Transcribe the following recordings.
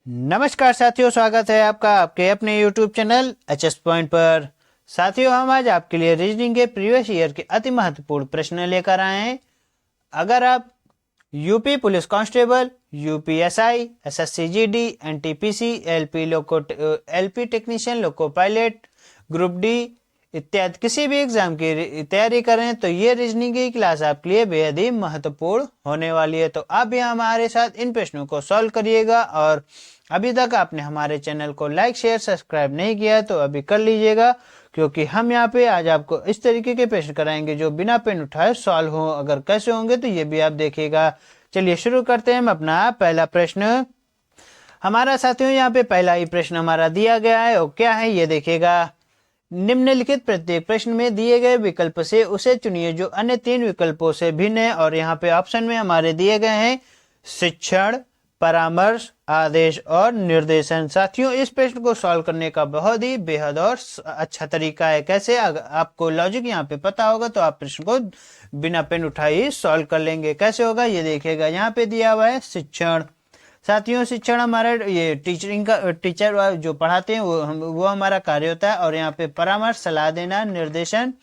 नमस्कार साथियों, स्वागत है आपका आपके अपने YouTube चैनल HS पॉइंट पर। साथियों, हम आज आपके लिए रीजनिंग के प्रीवियस ईयर के अति महत्वपूर्ण प्रश्न लेकर आए हैं। अगर आप UP police constable, UPSI, SSC GD, NTPC, LP technician, loco pilot, group D इत्यादि किसी भी एग्जाम की तैयारी करें तो ये रीजनिंग की क्लास आपके लिए बेहद ही महत्वपूर्ण होने वाली है। तो आप भी हमारे साथ इन प्रश्नों को सॉल्व करिएगा। और अभी तक आपने हमारे चैनल को लाइक शेयर सब्सक्राइब नहीं किया तो अभी कर लीजिएगा, क्योंकि हम यहाँ पे आज आपको इस तरीके के प्रश्न कराएंगे जो बिना पेन उठाए सॉल्व हो। अगर कैसे होंगे तो ये भी आप देखिएगा। चलिए शुरू करते हैं हम अपना पहला प्रश्न। हमारा साथियों यहाँ पे पहला ही प्रश्न हमारा दिया गया है और क्या है ये देखिएगा। निम्नलिखित प्रत्येक प्रश्न में दिए गए विकल्प से उसे चुनिए जो अन्य तीन विकल्पों से भिन्न है। और यहाँ पे ऑप्शन में हमारे दिए गए हैं शिक्षण, परामर्श, आदेश और निर्देशन। साथियों, इस प्रश्न को सॉल्व करने का बहुत ही बेहद और अच्छा तरीका है। कैसे? अगर आपको लॉजिक यहाँ पे पता होगा तो आप प्रश्न को बिना पेन उठाए सॉल्व कर लेंगे। कैसे होगा ये देखिएगा। यहाँ पे दिया हुआ है शिक्षण। साथियों, शिक्षण हमारा ये टीचर जो पढ़ाते हैं वो हमारा कार्य होता है। और यहाँ पे परामर्श, सलाह देना, निर्देशन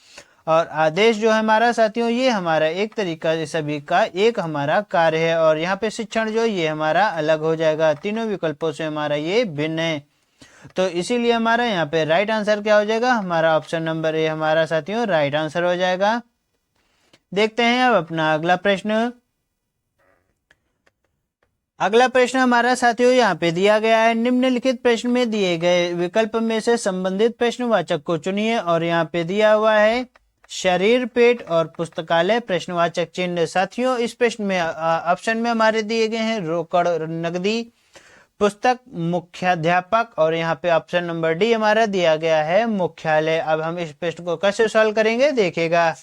और आदेश जो है हमारा साथियों ये हमारा एक तरीका सभी का एक हमारा कार्य है। और यहाँ पे शिक्षण जो ये हमारा अलग हो जाएगा, तीनों विकल्पों से हमारा ये भिन्न है। तो इसीलिए हमारा यहाँ पे राइट आंसर क्या हो जाएगा, हमारा ऑप्शन नंबर ए हमारा साथियों राइट आंसर हो जाएगा। देखते हैं अब अपना अगला प्रश्न। अगला प्रश्न हमारा साथियों यहाँ पे दिया गया है। निम्नलिखित प्रश्न में दिए गए विकल्प में से संबंधित प्रश्नवाचक को चुनिए। और यहाँ पे दिया हुआ है शरीर, पेट और पुस्तकालय प्रश्नवाचक चिन्ह। साथियों, इस प्रश्न में ऑप्शन में हमारे दिए गए हैं रोकड़, नकदी, पुस्तक, मुख्याध्यापक और यहाँ पे ऑप्शन नंबर डी हमारा दिया गया है मुख्यालय। अब हम इस प्रश्न को कैसे सॉल्व करेंगे देखिएगा।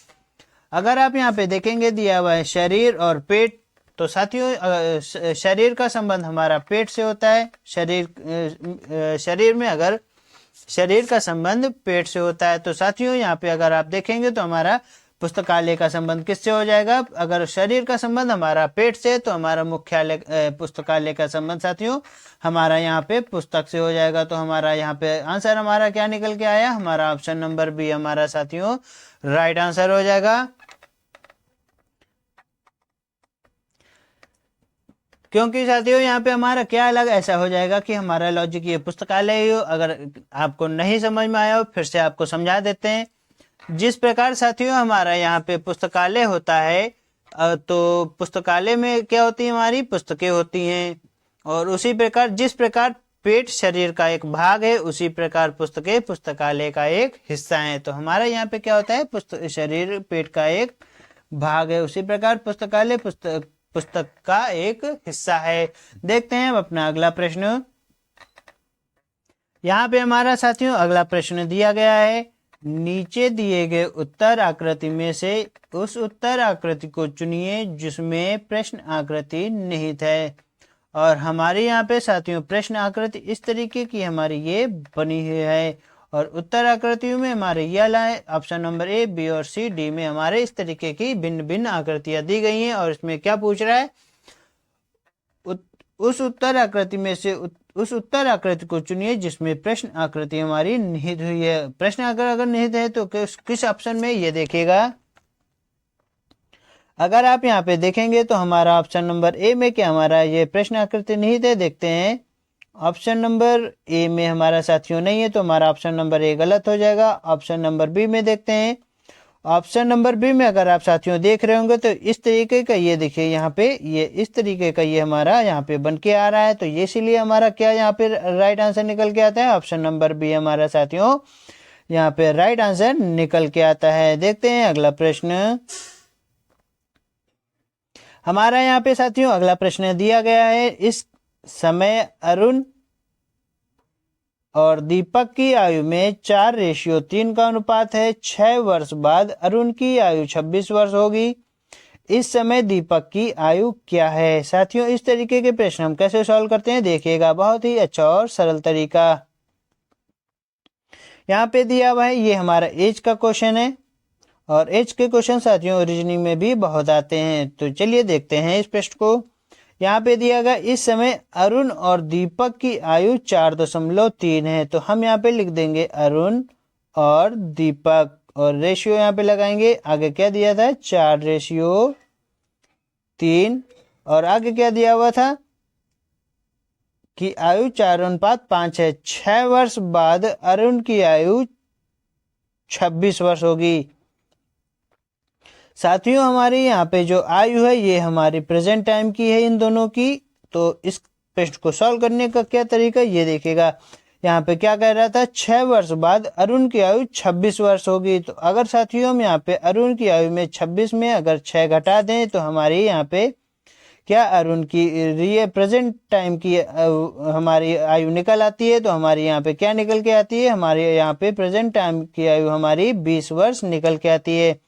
अगर आप यहाँ पे देखेंगे दिया हुआ है शरीर और पेट, तो साथियों शरीर का संबंध हमारा पेट से होता है। शरीर में अगर शरीर का संबंध पेट से होता है तो साथियों यहाँ पे अगर आप देखेंगे तो हमारा पुस्तकालय का संबंध किससे हो जाएगा। अगर शरीर का संबंध हमारा पेट से तो हमारा मुख्यालय पुस्तकालय का संबंध साथियों हमारा यहाँ पे पुस्तक से हो जाएगा। तो हमारा यहाँ पे आंसर हमारा क्या निकल के आया, हमारा ऑप्शन नंबर बी हमारा साथियों राइट आंसर हो जाएगा। क्योंकि साथियों यहाँ पे हमारा क्या अलग ऐसा हो जाएगा कि हमारा लॉजिक ये पुस्तकालय हो। अगर आपको नहीं समझ में आया हो फिर से आपको समझा देते हैं। जिस प्रकार साथियों हमारा यहाँ पे पुस्तकालय होता है तो पुस्तकालय में क्या होती है, हमारी पुस्तकें होती हैं। और उसी प्रकार जिस प्रकार पेट शरीर का एक भाग है उसी प्रकार पुस्तकें पुस्तकालय का एक हिस्सा है। तो हमारा यहाँ पे क्या होता है, शरीर पेट का एक भाग है, उसी प्रकार पुस्तकालय पुस्तक का एक हिस्सा है। देखते हैं अब अपना अगला प्रश्न। यहाँ पे हमारा साथियों अगला प्रश्न दिया गया है। नीचे दिए गए उत्तर आकृति में से उस उत्तर आकृति को चुनिए जिसमें प्रश्न आकृति निहित है। और हमारे यहाँ पे साथियों प्रश्न आकृति इस तरीके की हमारी ये बनी हुई है। और उत्तर आकृतियों में हमारे यह लाए ऑप्शन नंबर ए, बी और सी, डी में हमारे इस तरीके की भिन्न भिन्न आकृतियां दी गई हैं। और इसमें क्या पूछ रहा है, उस उत्तर आकृति में से उस उत्तर आकृति को चुनिए जिसमें प्रश्न आकृति हमारी निहित हुई है। प्रश्न अगर निहित है तो किस ऑप्शन में ये देखिएगा। अगर आप यहाँ पे देखेंगे तो हमारा ऑप्शन नंबर ए में क्या हमारा ये प्रश्न आकृति निहित है। देखते हैं ऑप्शन नंबर ए में हमारा साथियों नहीं है तो हमारा ऑप्शन नंबर ए गलत हो जाएगा। ऑप्शन नंबर बी में देखते हैं। ऑप्शन नंबर बी में अगर आप साथियों देख रहे होंगे तो इस तरीके का ये देखिए, यहाँ पे ये इस तरीके का ये हमारा यहाँ पे बन के आ रहा है। तो ये इसीलिए हमारा क्या यहाँ पे राइट आंसर निकल के आता है, ऑप्शन नंबर बी हमारा साथियों यहाँ पे राइट आंसर निकल के आता है। देखते हैं अगला प्रश्न। हमारा यहाँ पे साथियों अगला प्रश्न दिया गया है। इस समय अरुण और दीपक की आयु में 4:3 का अनुपात है। 6 वर्ष बाद अरुण की आयु 26 वर्ष होगी। इस समय दीपक की आयु क्या है। साथियों, इस तरीके के प्रश्न हम कैसे सॉल्व करते हैं देखिएगा। बहुत ही अच्छा और सरल तरीका। यहाँ पे दिया हुआ है ये हमारा एज का क्वेश्चन है। और एज के क्वेश्चन साथियों रीजनिंग में भी बहुत आते हैं। तो चलिए देखते हैं इस प्रश्न को। यहाँ पे दिया गया इस समय अरुण और दीपक की आयु 4.3 है, तो हम यहाँ पे लिख देंगे अरुण और दीपक और रेशियो यहाँ पे लगाएंगे। आगे क्या दिया था 4:3 और आगे क्या दिया हुआ था कि आयु 4:5 है। 6 वर्ष बाद अरुण की आयु 26 वर्ष होगी। साथियों हमारी यहाँ पे जो आयु है ये हमारी प्रेजेंट टाइम की है इन दोनों की। तो इस प्रश्न को सॉल्व करने का क्या तरीका ये देखिएगा। यहाँ पे क्या कह रहा था 6 वर्ष बाद अरुण की आयु 26 वर्ष होगी। तो अगर साथियों हम यहाँ पे अरुण की आयु में 26 में अगर 6 घटा दें तो हमारी यहाँ पे क्या अरुण की ये प्रेजेंट टाइम की हमारी आयु निकल आती है। तो हमारी यहाँ पे क्या निकल के आती है, हमारे यहाँ पे प्रेजेंट टाइम की आयु हमारी 20 वर्ष निकल के आती है।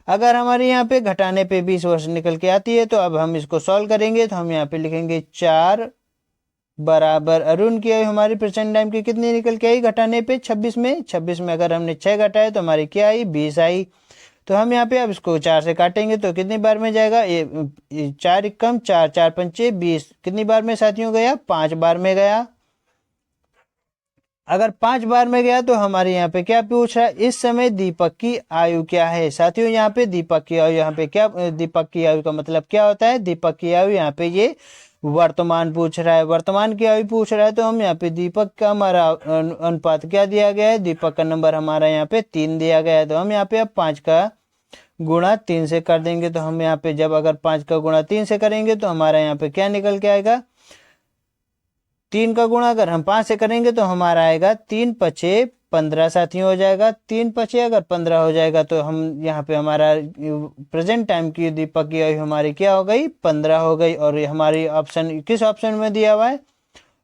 अगर हमारे यहाँ पे घटाने पे 20 वर्ष निकल के आती है तो अब हम इसको सॉल्व करेंगे। तो हम यहाँ पे लिखेंगे 4 बराबर अरुण की आयु हमारी प्रेजेंट टाइम की कितनी निकल के आई घटाने पे 26 में। 26 में अगर हमने 6 घटाए तो हमारी क्या आई 20 आई। तो हम यहाँ पे अब इसको 4 से काटेंगे तो कितनी बार में जाएगा ये 4 कम 4 4 पंचे 20 कितनी बार में साथियों गया 5 बार में गया। अगर 5 बार में गया तो हमारे यहाँ पे क्या पूछ रहा है इस समय दीपक की आयु क्या है। साथियों यहाँ पे दीपक की आयु यहाँ पे क्या दीपक की आयु का मतलब क्या होता है, दीपक की आयु यहाँ पे ये वर्तमान पूछ रहा है, वर्तमान की आयु पूछ रहा है। तो हम यहाँ पे दीपक का हमारा अनुपात क्या दिया गया है, दीपक का नंबर हमारा यहाँ पे 3 दिया गया है। तो हम यहाँ पे अब 5 का गुणा 3 से कर देंगे। तो हम यहाँ पे जब अगर 5 का गुणा 3 से करेंगे तो हमारा यहाँ पे क्या निकल के आएगा 3 का गुणा अगर हम 5 से करेंगे तो हमारा आएगा 3 पचे 15 साथियों हो जाएगा। 3 पचे अगर 15 हो जाएगा तो हम यहाँ पे हमारा प्रेजेंट टाइम की दीपक की आयु हमारी क्या हो गई 15 हो गई। और हमारी ऑप्शन किस ऑप्शन में दिया हुआ है,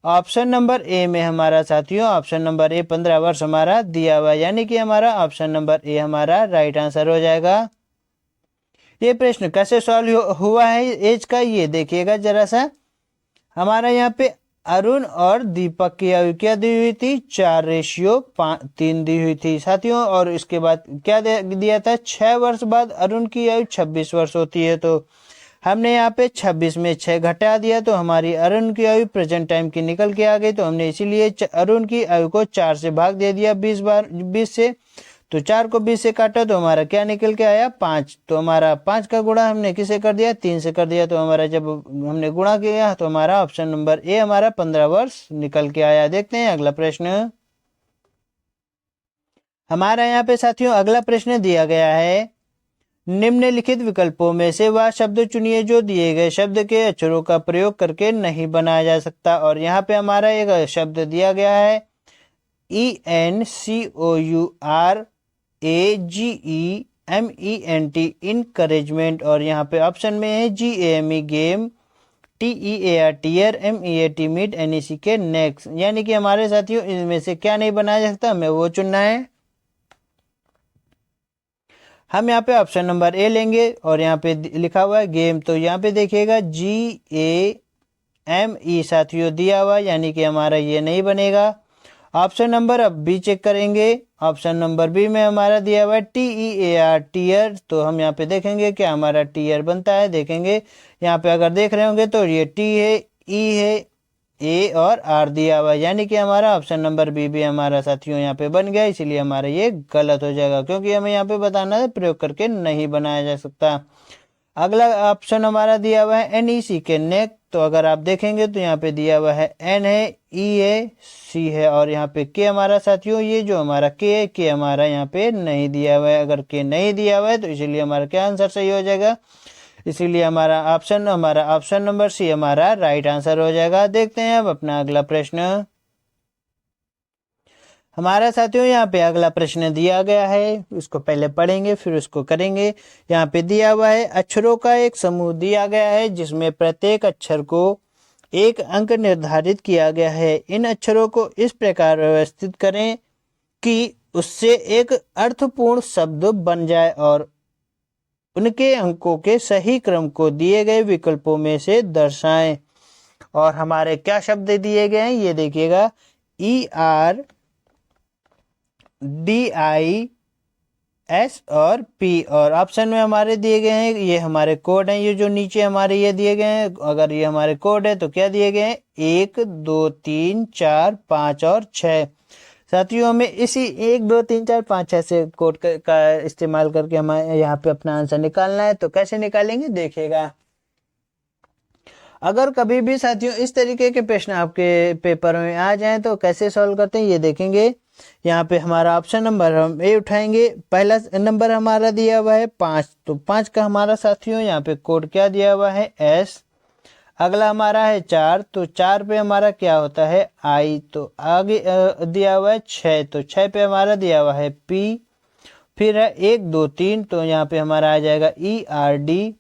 ऑप्शन नंबर ए में हमारा साथियों ऑप्शन नंबर ए 15 वर्ष हमारा दिया हुआ है, यानी कि हमारा ऑप्शन नंबर ए हमारा राइट आंसर हो जाएगा। ये प्रश्न कैसे सॉल्व हुआ है एज का ये देखिएगा जरा सा। हमारा यहाँ पे अरुण और दीपक की आयु क्या दी हुई थी 4:3 दी हुई थी साथियों। और इसके बाद क्या दिया था 6 वर्ष बाद अरुण की आयु 26 वर्ष होती है। तो हमने यहाँ पे 26 में 6 घटा दिया तो हमारी अरुण की आयु प्रेजेंट टाइम की निकल के आ गई। तो हमने इसीलिए अरुण की आयु को 4 से भाग दे दिया 20 से। तो 4 को 20 से काटा तो हमारा क्या निकल के आया 5। तो हमारा 5 का गुणा हमने किसे कर दिया 3 से कर दिया। तो हमारा जब हमने गुणा किया तो हमारा ऑप्शन नंबर ए हमारा 15 वर्ष निकल के आया। देखते हैं अगला प्रश्न। हमारा यहाँ पे साथियों अगला प्रश्न दिया गया है निम्नलिखित विकल्पों में से वह शब्द चुनिए जो दिए गए शब्द के अक्षरों का प्रयोग करके नहीं बनाया जा सकता। और यहाँ पे हमारा एक शब्द दिया गया है ENCOURAGEMENT इनकरेजमेंट। और यहाँ पे ऑप्शन में है GAME game, TEAR tear, MEAT meat, NECK next. यानी कि हमारे साथियों इनमें से क्या नहीं बनाया जा सकता, हमें वो चुनना है। हम यहाँ पे ऑप्शन नंबर ए लेंगे और यहाँ पे लिखा हुआ है गेम। तो यहाँ पे देखिएगा GAME साथियों दिया हुआ यानी कि हमारा ये नहीं बनेगा। ऑप्शन नंबर अब बी चेक करेंगे। ऑप्शन नंबर बी में हमारा दिया हुआ है TEAR टीयर। तो हम यहाँ पे देखेंगे क्या हमारा टीयर बनता है। देखेंगे यहाँ पे अगर देख रहे होंगे तो ये टी है, ई है, ए और आर दिया हुआ है, यानी कि हमारा ऑप्शन नंबर बी भी हमारा साथियों यहाँ पे बन गया। इसीलिए हमारा ये गलत हो जाएगा क्योंकि हमें यहाँ पे बताना है प्रयोग करके नहीं बनाया जा सकता। अगला ऑप्शन हमारा दिया हुआ है NECK नेक। तो अगर आप देखेंगे तो यहाँ पे दिया हुआ है N है, E है, C है और यहाँ पे K हमारा साथियों ये जो हमारा K है K हमारा यहाँ पे नहीं दिया हुआ है। अगर K नहीं दिया हुआ है तो इसीलिए हमारा क्या आंसर सही हो जाएगा। इसीलिए हमारा ऑप्शन नंबर सी हमारा राइट आंसर हो जाएगा। देखते हैं अब अपना अगला प्रश्न। हमारा साथियों यहाँ पे अगला प्रश्न दिया गया है, इसको पहले पढ़ेंगे फिर उसको करेंगे। यहाँ पे दिया हुआ है अक्षरों का एक समूह दिया गया है जिसमें प्रत्येक अक्षर को एक अंक निर्धारित किया गया है। इन अक्षरों को इस प्रकार व्यवस्थित करें कि उससे एक अर्थपूर्ण शब्द बन जाए और उनके अंकों के सही क्रम को दिए गए विकल्पों में से दर्शाएं। और हमारे क्या शब्द दिए गए हैं ये देखिएगा ERDIANS एस और पी, और ऑप्शन में हमारे दिए गए हैं ये हमारे कोड हैं, ये जो नीचे हमारे ये दिए गए हैं, अगर ये हमारे कोड है तो क्या दिए गए हैं 1 2 3 4 5 और 6। साथियों हमें इसी 1 2 3 4 5 6 से कोड का इस्तेमाल करके हमें यहाँ पे अपना आंसर निकालना है। तो कैसे निकालेंगे देखिएगा। अगर कभी भी साथियों इस तरीके के प्रश्न आपके पेपर में आ जाएं तो कैसे सॉल्व करते हैं ये देखेंगे। यहाँ पे हमारा ऑप्शन नंबर हम ए उठाएंगे, पहला नंबर हमारा दिया हुआ है 5, तो 5 का हमारा साथियों यहाँ पे कोड क्या दिया हुआ है एस। अगला हमारा है 4, तो 4 पे हमारा क्या होता है आई। तो आगे दिया हुआ है 6, तो 6 पे हमारा दिया हुआ है पी। फिर है 1 2 3, तो यहाँ पे हमारा आ जाएगा ई आर डी,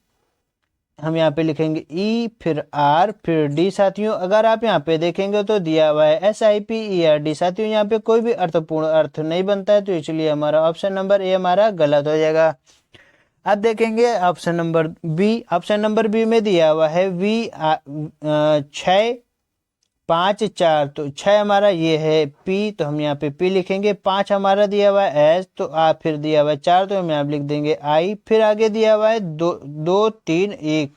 हम यहाँ पे लिखेंगे ई फिर आर फिर डी। साथियों अगर आप यहाँ पे देखेंगे तो दिया हुआ है S I P E R D. साथियों यहाँ पे कोई भी अर्थपूर्ण अर्थ नहीं बनता है, तो इसलिए हमारा ऑप्शन नंबर ए हमारा गलत हो जाएगा। अब देखेंगे option number B. Option number B में दिया हुआ है वी 6 5 4, तो 6 हमारा ये है पी, तो हम यहाँ पे पी लिखेंगे। 5 हमारा दिया हुआ है एस, तो आप फिर दिया हुआ है 4, तो हम यहाँ लिख देंगे आई। फिर आगे दिया हुआ है 2 3 1,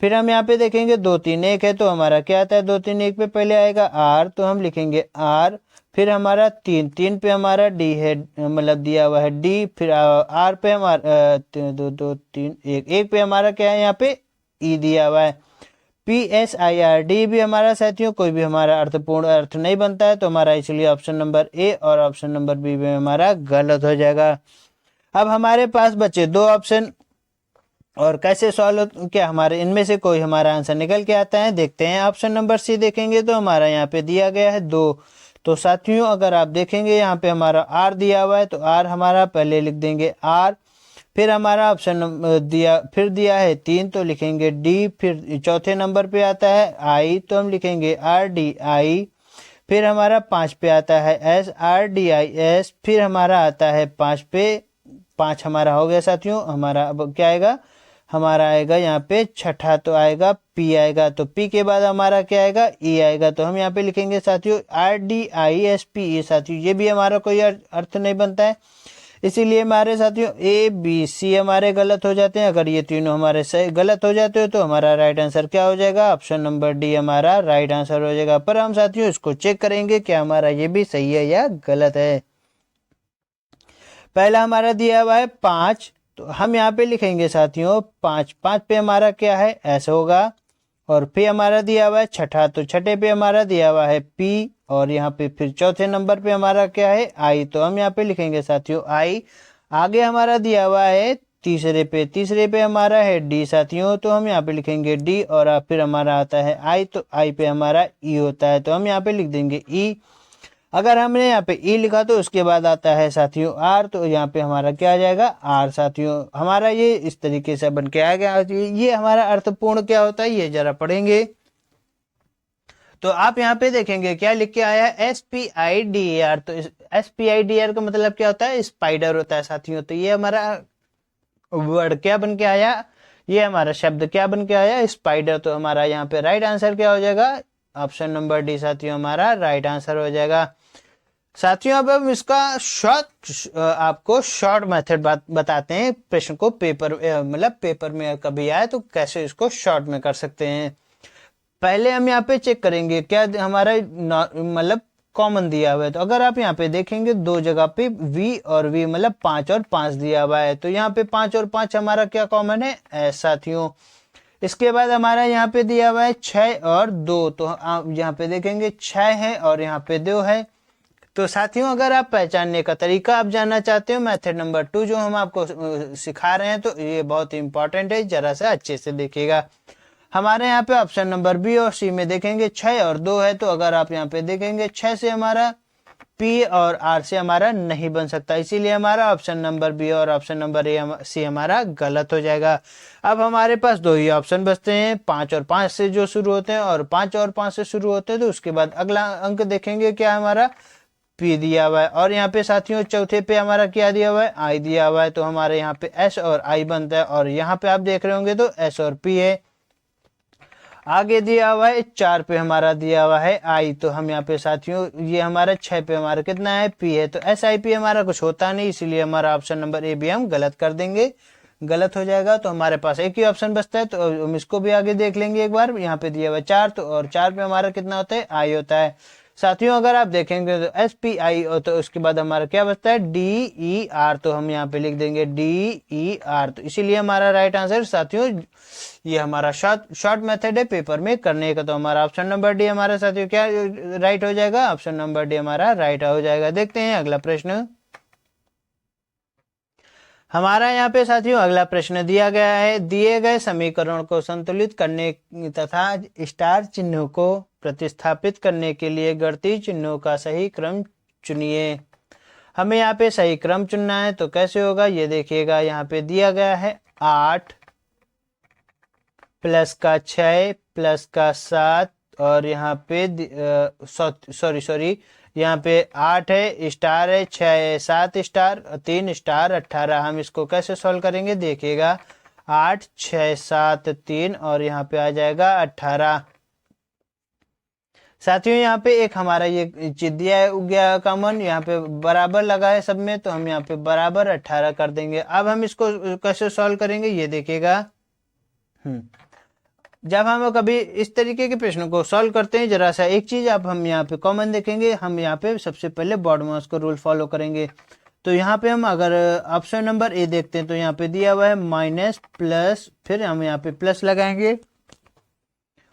फिर हम यहाँ पे देखेंगे 2 3 1 है, तो हमारा क्या आता है 2 3 1 पे पहले आएगा आर, तो हम लिखेंगे आर। फिर हमारा 3 पे हमारा डी है, मतलब दिया हुआ है डी। फिर आर पे हमारा 2 2 3 1 पे हमारा क्या है यहाँ पे ई दिया हुआ है। P S I R D भी हमारा साथियों कोई भी हमारा अर्थपूर्ण अर्थ नहीं बनता है, तो हमारा इसलिए ऑप्शन नंबर ए और ऑप्शन नंबर बी में हमारा गलत हो जाएगा। अब हमारे पास बचे 2 ऑप्शन, और कैसे सॉल्व क्या हमारे इनमें से कोई हमारा आंसर निकल के आता है देखते हैं। ऑप्शन नंबर सी देखेंगे तो हमारा यहाँ पे दिया गया है 2, तो साथियों अगर आप देखेंगे यहाँ पे हमारा आर दिया हुआ है, तो आर हमारा पहले लिख देंगे आर। फिर हमारा ऑप्शन दिया है 3, तो लिखेंगे डी। फिर चौथे नंबर पे आता है आई, तो हम लिखेंगे आर डी आई। फिर हमारा 5 पे आता है S R D I S. फिर हमारा आता है 5 पे, 5 हमारा हो गया साथियों। हमारा अब क्या आएगा, हमारा आएगा यहाँ पे छठा, तो आएगा पी आएगा। तो पी के बाद हमारा क्या आएगा ई आएगा, तो हम यहाँ पे लिखेंगे साथियों R D I S P E. साथियों ये भी हमारा कोई अर्थ नहीं बनता है, इसीलिए हमारे साथियों ए बी सी हमारे गलत हो जाते हैं। अगर ये तीनों हमारे सही गलत हो जाते हो तो हमारा राइट आंसर क्या हो जाएगा, ऑप्शन नंबर डी हमारा राइट आंसर हो जाएगा। पर हम साथियों इसको चेक करेंगे क्या हमारा ये भी सही है या गलत है। पहला हमारा दिया हुआ है 5, तो हम यहाँ पे लिखेंगे साथियों 5 पे हमारा क्या है एस होगा। और फिर हमारा दिया हुआ है छठा, तो छठे पे हमारा दिया हुआ है पी। और यहाँ पे फिर चौथे नंबर पे हमारा क्या है आई, तो हम यहाँ पे लिखेंगे साथियों आई। आगे हमारा दिया हुआ है तीसरे पे हमारा है डी साथियों, तो हम यहाँ पे लिखेंगे डी। और फिर हमारा आता है आई, तो आई पे हमारा ई होता है, तो हम यहाँ पे लिख देंगे ई। अगर हमने यहाँ पे ई लिखा तो उसके बाद आता है साथियों आर, तो यहाँ पे हमारा क्या आ जाएगा आर। साथियों हमारा ये इस तरीके से बन के आ गया। ये हमारा अर्थपूर्ण क्या होता है ये जरा पढ़ेंगे। तो आप यहाँ पे देखेंगे क्या लिख के आया है S P I D R. तो S P I D R का मतलब क्या होता है, स्पाइडर होता है साथियों। तो ये हमारा वर्ड क्या बन के आया, ये हमारा शब्द क्या बन के आया स्पाइडर। तो हमारा यहाँ पे राइट आंसर क्या हो जाएगा, ऑप्शन नंबर डी साथियों हमारा राइट आंसर हो जाएगा। साथियों अब हम इसका आपको शॉर्ट मेथड बताते हैं। प्रश्न को पेपर मतलब पेपर में कभी आए तो कैसे इसको शॉर्ट में कर सकते हैं। पहले हम यहाँ पे चेक करेंगे क्या हमारा मतलब कॉमन दिया हुआ है। तो अगर आप यहाँ पे देखेंगे 2 जगह पे v और v मतलब 5 और 5 दिया हुआ है, तो यहाँ पे 5 और 5 हमारा क्या कॉमन है साथियों। इसके बाद हमारा यहाँ पे दिया हुआ है 6 और 2, तो आप यहाँ पे देखेंगे 6 है और यहाँ पे 2 है। तो साथियों अगर आप पहचानने का तरीका आप जानना चाहते हो मेथड नंबर 2 जो हम आपको सिखा रहे हैं, तो ये बहुत इंपॉर्टेंट है, जरा सा अच्छे से देखिएगा। हमारे यहाँ पे ऑप्शन नंबर बी और सी में देखेंगे 6 और 2 है, तो अगर आप यहाँ पे देखेंगे 6 से हमारा पी और आर से हमारा नहीं बन सकता, इसीलिए हमारा ऑप्शन नंबर बी और ऑप्शन नंबर ए सी हमारा गलत हो जाएगा। अब हमारे पास 2 ही ऑप्शन बचते हैं, 5 और 5 से जो शुरू होते हैं, और 5 और 5 से शुरू होते हैं। तो उसके बाद अगला अंक देखेंगे क्या हमारा पी दिया हुआ है, और यहाँ पे साथियों चौथे पे हमारा क्या दिया हुआ है आई दिया हुआ है। तो हमारे यहाँ पे एस और आई बनता है, और यहाँ पे आप देख रहे होंगे तो एस और पी है। आगे दिया हुआ है 4 पे हमारा दिया हुआ है आई, तो हम यहाँ पे साथियों ये हमारा 6 पे हमारा कितना है पी है, तो एस आई पी हमारा कुछ होता नहीं, इसीलिए हमारा ऑप्शन नंबर ए भी हम गलत कर देंगे, गलत हो जाएगा। तो हमारे पास एक ही ऑप्शन बचता है, तो हम इसको भी आगे देख लेंगे एक बार। यहाँ पे दिया हुआ 4, तो और 4 पे हमारा कितना होता है आई होता है। साथियों अगर आप देखेंगे तो एस पी आई, तो उसके बाद हमारा क्या बचता है डी ई आर, तो हम यहाँ पे लिख देंगे डी ई आर। तो इसीलिए हमारा राइट आंसर साथियों ये हमारा शॉर्ट मेथड है पेपर में करने का। तो हमारा ऑप्शन नंबर डी हमारा साथियों क्या राइट हो जाएगा, ऑप्शन नंबर डी हमारा राइट हो जाएगा। देखते हैं अगला प्रश्न। हमारा यहाँ पे साथियों अगला प्रश्न दिया गया है, दिए गए समीकरण को संतुलित करने तथा स्टार चिन्हों को प्रतिस्थापित करने के लिए गणितीय चिन्हों का सही क्रम चुनिए। हमें यहाँ पे सही क्रम चुनना है, तो कैसे होगा ये देखिएगा। यहाँ पे दिया गया है 8 प्लस का 6 प्लस का 7, और यहाँ पे सॉरी यहाँ पे 8 है, स्टार है, 6 है, 7 स्टार, 3 स्टार, 18। हम इसको कैसे सॉल्व करेंगे देखिएगा, 8 6 7 3 और यहाँ पे आ जाएगा 18। साथियों यहाँ पे एक हमारा ये चीज दिया है गया कॉमन, यहाँ पे बराबर लगा है सब में, तो हम यहाँ पे बराबर 18 कर देंगे। अब हम इसको कैसे सॉल्व करेंगे ये देखिएगा। जब हम कभी इस तरीके के प्रश्नों को सॉल्व करते हैं, जरा सा एक चीज अब हम यहाँ पे कॉमन देखेंगे। हम यहाँ पे सबसे पहले बॉडमास को रूल फॉलो करेंगे। तो यहाँ पे हम अगर ऑप्शन नंबर ए देखते हैं, तो यहाँ पे दिया हुआ है माइनस प्लस, फिर हम यहाँ पे प्लस लगाएंगे।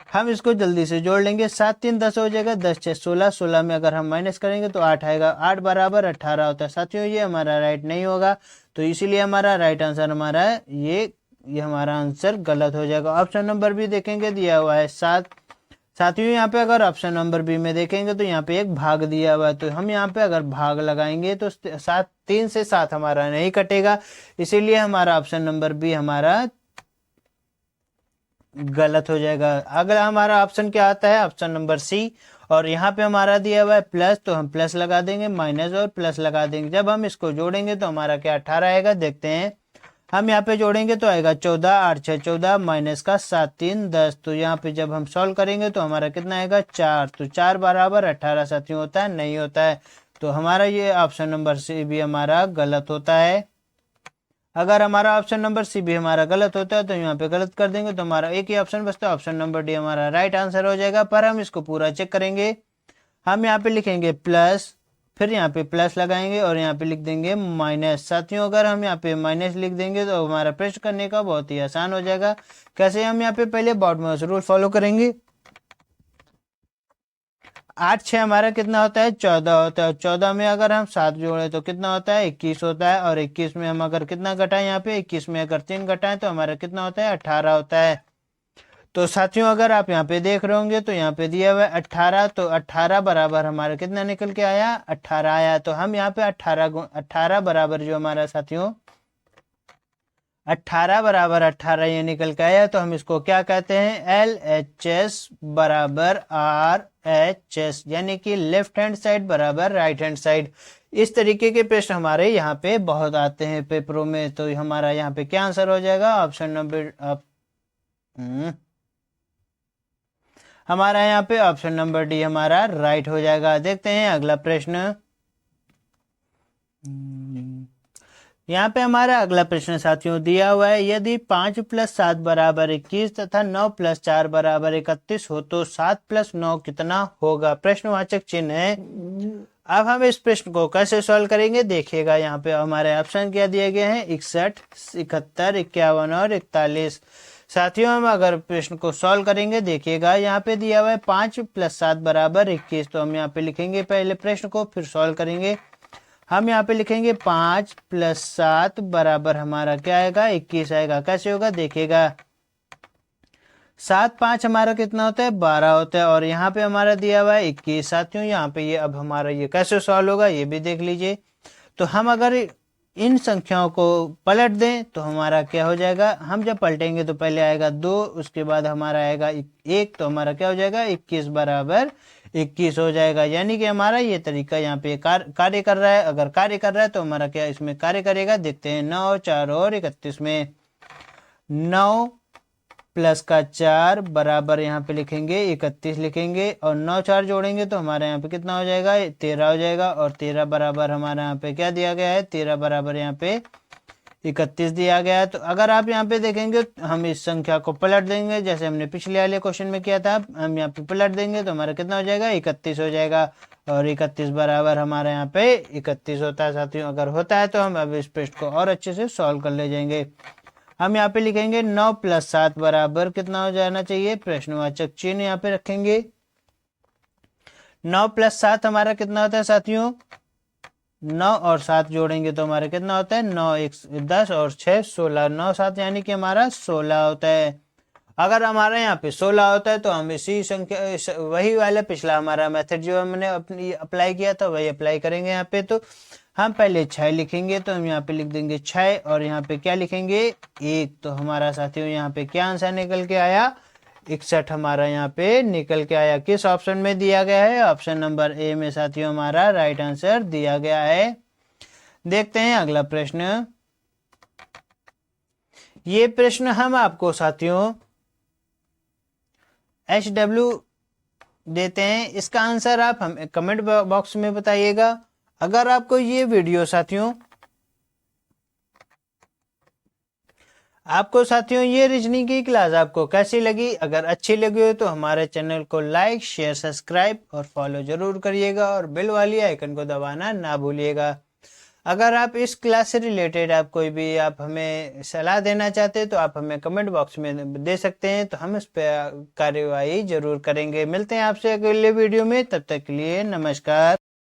हम इसको जल्दी से जोड़ लेंगे, 7 3 10 हो जाएगा, 10 6 16, 16 में अगर हम माइनस करेंगे तो 8 आएगा, 8 बराबर 18 होता है। साथियों ये हमारा राइट नहीं होगा, तो इसीलिए हमारा राइट आंसर हमारा ये हमारा आंसर गलत हो जाएगा। ऑप्शन नंबर बी देखेंगे दिया हुआ है 7। साथियों यहाँ पे अगर ऑप्शन नंबर बी में देखेंगे तो यहाँ पे एक भाग दिया हुआ है, तो हम यहाँ पे अगर भाग लगाएंगे तो 7 3 से 7 हमारा नहीं कटेगा, इसीलिए हमारा ऑप्शन नंबर बी हमारा गलत हो जाएगा। अगला हमारा ऑप्शन क्या आता है, ऑप्शन नंबर सी, और यहाँ पे हमारा दिया हुआ है प्लस, तो हम प्लस लगा देंगे, माइनस और प्लस लगा देंगे। जब हम इसको जोड़ेंगे तो हमारा क्या 18 आएगा, देखते हैं। हम यहाँ पे जोड़ेंगे तो आएगा 14, 8 6 14, माइनस का 7 3 10। तो यहाँ पे जब हम सॉल्व करेंगे तो हमारा कितना आएगा 4, तो 4 बराबर 18 साथियों होता है, नहीं होता है। तो हमारा ये ऑप्शन नंबर सी भी हमारा गलत होता है। अगर हमारा ऑप्शन नंबर सी भी हमारा गलत होता है तो यहाँ पे गलत कर देंगे, तो हमारा एक ही ऑप्शन बचता है, ऑप्शन नंबर डी हमारा राइट आंसर हो जाएगा। पर हम इसको पूरा चेक करेंगे। हम यहाँ पे लिखेंगे प्लस, फिर यहाँ पे प्लस लगाएंगे और यहाँ पे लिख देंगे माइनस। साथियों अगर हम यहाँ पे माइनस लिख देंगे तो हमारा प्रश्न करने का बहुत ही आसान हो जाएगा। कैसे, हम यहाँ पे पहले बॉडमास रूल फॉलो करेंगे। 8 6 हमारा कितना होता है 14 होता है, 14 में अगर हम 7 जोड़े तो कितना होता है 21 होता है, और 21 में हम अगर कितना घटाएं, यहाँ पे 21 में अगर 3 घटाएं तो हमारा कितना होता है 18 होता है। तो साथियों अगर आप यहाँ पे देख रहे होंगे तो यहाँ पे दिया हुआ है 18, तो 18 बराबर हमारा कितना निकल के आया 18 आया। तो हम यहाँ पे 18 बराबर जो हमारा साथियों 18 बराबर 18 ये निकल के आया, तो हम इसको क्या कहते हैं LHS बराबर RHS, यानी कि लेफ्ट हैंड साइड बराबर राइट हैंड साइड। इस तरीके के प्रश्न हमारे यहाँ पे बहुत आते हैं पेपरों में। तो हमारा यहाँ पे क्या आंसर हो जाएगा, ऑप्शन नंबर हमारा यहाँ पे ऑप्शन नंबर डी हमारा राइट हो जाएगा। देखते हैं अगला प्रश्न। यहाँ पे हमारा अगला प्रश्न साथियों दिया हुआ है, यदि 5 + 7 बराबर 21 तथा 9 + 4 बराबर 31 हो तो 7 + 9 कितना होगा। प्रश्नवाचक चिन्ह है। अब हम इस प्रश्न को कैसे सॉल्व करेंगे देखिएगा। यहाँ पे हमारे ऑप्शन क्या दिए गए हैं 61 71 51 और 41। साथियों हम अगर प्रश्न को सॉल्व करेंगे देखिएगा, यहाँ पे दिया हुआ है 5 + 7 बराबर 21, तो हम यहाँ पे लिखेंगे पहले प्रश्न को, फिर सॉल्व करेंगे। हम यहाँ पे लिखेंगे 5 + 7 बराबर हमारा क्या आएगा 21 आएगा। कैसे होगा देखिएगा, 7 5 हमारा कितना होता है 12 होता है, और यहाँ पे हमारा दिया हुआ है 21। साथियों यहाँ पे ये अब हमारा ये कैसे सॉल्व होगा ये भी देख लीजिए। तो हम अगर इन संख्याओं को पलट दें तो हमारा क्या हो जाएगा, हम जब पलटेंगे तो पहले आएगा 2, उसके बाद हमारा आएगा 1, तो हमारा क्या हो जाएगा 21 बराबर 21 हो जाएगा। यानी कि हमारा ये तरीका यहाँ पे कार्य कर रहा है। अगर कार्य कर रहा है तो हमारा क्या इसमें कार्य करेगा, देखते हैं। 9 4 और 31 में 9 प्लस का 4 बराबर यहाँ पे लिखेंगे 31 लिखेंगे, और 9 4 जोड़ेंगे तो हमारे यहाँ पे कितना हो जाएगा, 13 हो जाएगा। और 13 बराबर हमारे यहाँ पे क्या दिया गया है, 13 बराबर यहाँ पे 31 दिया गया है। तो अगर आप यहाँ पे देखेंगे हम इस संख्या को पलट देंगे, जैसे हमने पिछले वाले क्वेश्चन में किया था, हम यहाँ पे पलट देंगे तो हमारा कितना हो जाएगा, 31 हो जाएगा। और 31 बराबर हमारे यहाँ पे 31 होता है साथियों। अगर होता है तो हम अब इस प्रश्न को और अच्छे से सॉल्व कर ले जाएंगे। हम यहाँ पे लिखेंगे 9 + 7 बराबर कितना हो जाना चाहिए, प्रश्नवाचक चिन्ह यहाँ पे रखेंगे। 9 + 7 हमारा कितना होता है साथियों, 9 और 7 जोड़ेंगे तो हमारा कितना होता है, 9 1 10 और 6 16, 9 7 यानी कि हमारा 16 होता है। अगर हमारे यहाँ पे 16 होता है तो हम इसी संख्या वही वाला पिछला हमारा मेथड जो हमने अपनी अप्लाई किया था वही अप्लाई करेंगे यहाँ पे। तो हम पहले 6 लिखेंगे तो हम यहाँ पे लिख देंगे 6 और यहाँ पे क्या लिखेंगे 1। तो हमारा साथियों यहाँ पे क्या आंसर निकल के आया, 61 हमारा यहाँ पे निकल के आया। किस ऑप्शन में दिया गया है, ऑप्शन नंबर ए में साथियों हमारा राइट आंसर दिया गया है। देखते हैं अगला प्रश्न। ये प्रश्न हम आपको साथियों HW देते हैं, इसका आंसर आप हमें कमेंट बॉक्स में बताइएगा। अगर आपको ये वीडियो साथियों ये रीजनिंग की क्लास आपको कैसी लगी, अगर अच्छी लगी हो तो हमारे चैनल को लाइक शेयर सब्सक्राइब और फॉलो जरूर करिएगा, और बेल वाली आइकन को दबाना ना भूलिएगा। अगर आप इस क्लास से रिलेटेड आप कोई भी आप हमें सलाह देना चाहते हैं तो आप हमें कमेंट बॉक्स में दे सकते हैं, तो हम इस पर कार्यवाही जरूर करेंगे। मिलते हैं आपसे अगले वीडियो में, तब तक के लिए नमस्कार।